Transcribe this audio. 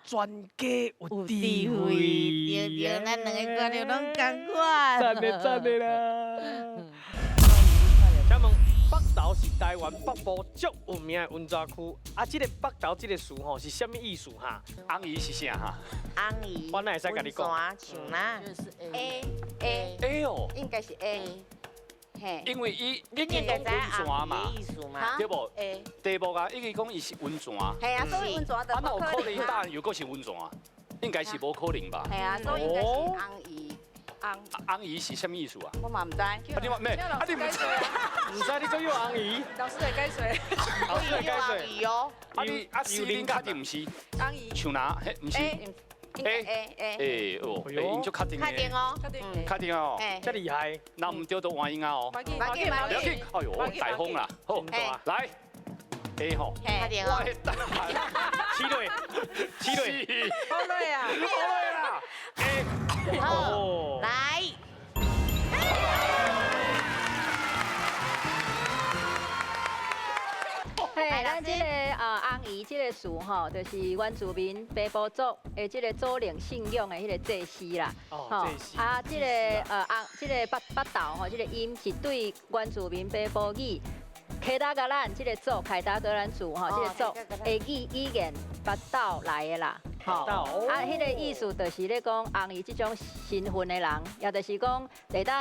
专家有智对慧，对，咱两个歌就拢同款。赞的啦！请问北投是台湾北部最有名的温泉区，这个北投这个词吼是什么意思哈？红姨是啥哈？红姨，我哪会使甲你讲温泉像啦就是 A， 哎哦，应该是 A， 嘿，因为伊已经你讲温泉嘛，意思嘛，对不？ A，第五啊，已经讲伊是温泉，系啊，所以温泉就啊，那有可能啊，答案又搁是温泉啊？应该是无可能吧？系啊，所以应该是红姨，红姨是什么意思啊？我嘛唔知。啊，你嘛咩？啊，你唔知？唔知你做有红姨，老师来解水，老师来解红释。姨哦啊，你啊，是恁确定唔是？安姨，像哪？嘿，唔是？ ，A，应该 A， 诶哦，哎呦因就确定确定哦，确定，确定哦。诶，这厉害，那唔对就换音啊哦。马吉，马吉马吉不要紧，哎呦，大风啦，好，来，A 吼，确定哦，我的答案七队，七队，好累啊，好嘞啦，A，好，哦，来，嘿，咱这个红姨这个词吼，就是原住民北部族的这个祖灵信仰的迄个祭司啦。哦，这是啊，这个这个北投吼，这个音是对原住民北部语。凯达格兰这个族，凯达格兰族吼，这个族的语言北投来的啦。吼，北投啊，迄个意思就是咧讲红姨这种身份的人，也就是讲会当